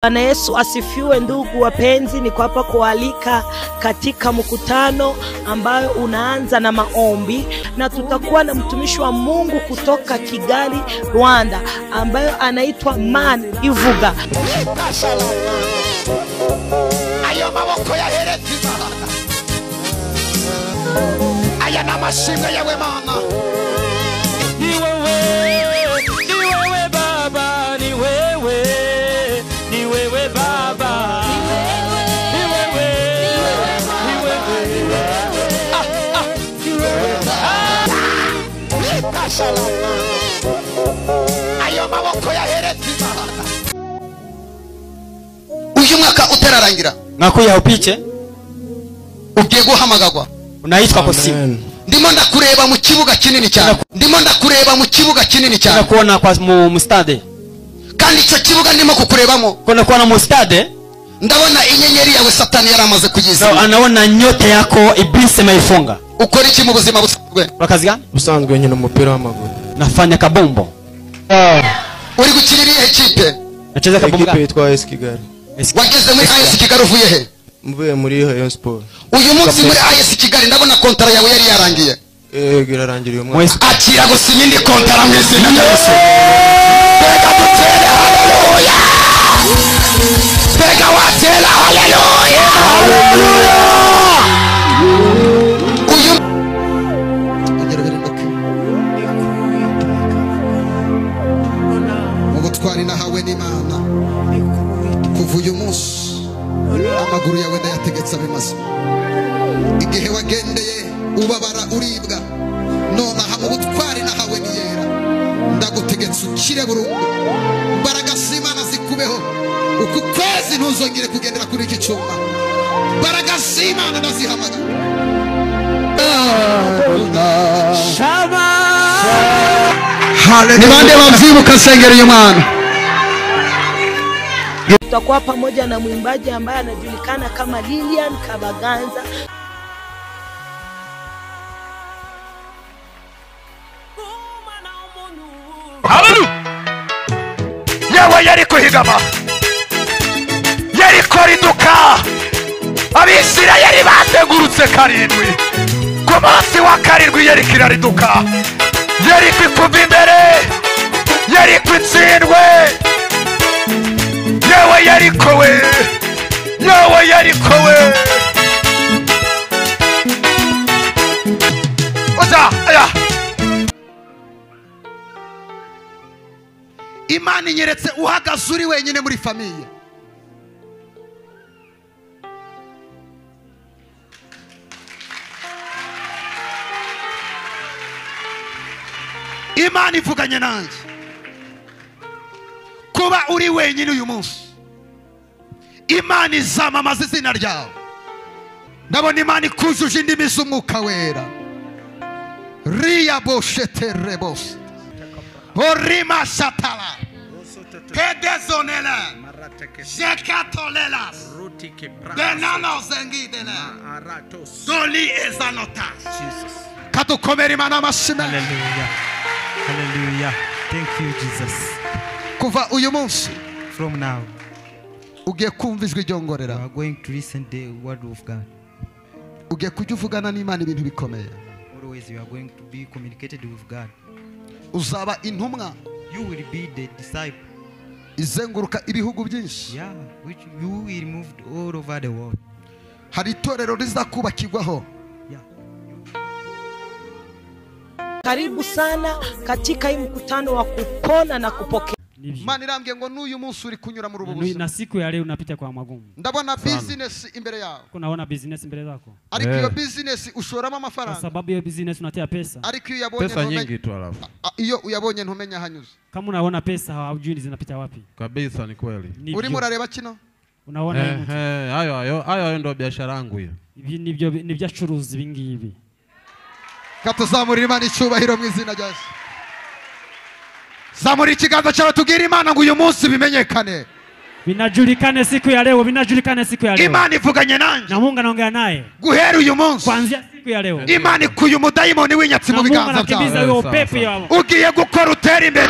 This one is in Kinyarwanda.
Bwana Yesu asifiwe. Ndugu wapenzi, niko hapa kualika katika mkutano ambayo unaanza na maombi, na tutakuwa na mtumishi wa Mungu kutoka Kigali, Rwanda, ambayo anaitwa Man Ivuga. Ayo maboko ya hereti Mana, aya namashimwe yawe Mana. Ayo maboko ya hereti Mana. Uyu mwaka utararangira ngakuya upiche ugiye guhamagagwa unaitwa kwa simu. Ndimo ndakureba mu kibuga kinini cyane, ndimo ndakureba mu kibuga kinini cyane, kuona kwa mu stade, kandi icyo kibuga ndimo kukurebamo kuna kuona mu stade ndabona inyenyeri yawe Satani yaramaze kugiza. No, anaona nyota yako Iblisi maifunga. Ukora iki mu buzima busanzwe? Wakazi gani? Busanzwe nyine umupira w'amaguru. Nafanya kabombo. Uri gukirira ihe kipe? Nacheza kabombo. Ikipe yitwa AS Kigali. Wageze muri AS Kigali uvuye he? Mvuye muri Rayon Sport. Uyu munsi muri AS Kigali ndabona kontara yawe yari yarangiye. Yarangiriye umwaka. Akira gusinya indi kontara mu izina rya Yesu. Bega dutere haleluya. Bega watera haleluya. Haleluya. Ubutwari nahawe n'Imana kuva uyu munsi amaguru yawe ndayategetse abimaze. Igihe wagendeye ubabara uribwa, none aha mu butwari nahawe n'iyera ndagutegetse ukire burundu. Imbaraga z'Imana zikubeho, uku kwezi ntuzongere kugendera kuri iki cyuma. Imbaraga z'Imana ndazihamagara. Ni bande bamzibuka nsengera uyu mwana? Tutakuwa pamoja na mwimbaji ambaye anajulikana kama Lilian Kabaganza. Hallelujah! Yawe yari kuhigama, yari koriduka, Abisirayeli bategurutse karindwi, ku munsi wa karindwi yari kirariduka, yari kwikuva imbere, yari kwitsindwe. Yawe yari kowe, yawe yari kowe. Oza, aya. Imana inyeretse uhagaze uri wenyine muri famiye. Imana ivuganye nanjye kuba uri wenyine uyu munsi. Imana izamamaza izina ryawe. Ndabona Imana ikujuje indimi z'umwuka wera. Ria boshete rebos Orima satala Pedezonela Jekatolelas Benano zengidela Doli ezanotas. Katukomeri mana mashime. Hallelujah. Hallelujah. Thank you, Jesus. Kuva uyu munsi From now, ugiye kumva ijwi ryongorera. we are going to listen to the word of God. Ugiye kujya uvugana n'Imana ibintu bikomeye. Always we are going to be communicated with God. Uzaba intumwa You will be the disciple. izenguruka ibihugu byinshi. Yeah, which you will move all over the world. Hari itorero rizakubakirwaho. Yeah. Karibu sana katika hii mkutano wa kupona na kupokea. Imana irambye ngo n'uyu munsi uri kunyura muri ubu buzima. Na siku ya leo unapita kwa magumu. Ndabona business imbere yawe. Kunaona business mbele zako. Ariko iyo business ushoramo Kwa amafaranga. sababu hiyo business unatia pesa. Ariko iyo yabonye pesa nyingi tu alafu. Iyo uyabonye ntumenya hanyuze. Kama unaona pesa haujui zinapita wapi. Kabisa ni kweli. Uri murareba kino? Unaona hayo ndo biashara yangu hiyo. Ibi nibyo acuruza ibingibi. Katuzamurira Imana icyubahiro mu izina rya Yesu. Zamura ikiganza cyawe tubwire Imana ngo uyu munsi bimenyekane. Vinajulikane siku ya leo, vinajulikane siku ya leo. Imani ivuganye nanjye. Na Mungu anaongea naye. Guhera uyu munsi. Kuanzia siku ya leo. Imani kuyu umudayimoni w'inyatsi mu biganza byawe. Ugiye gukora utera imbere.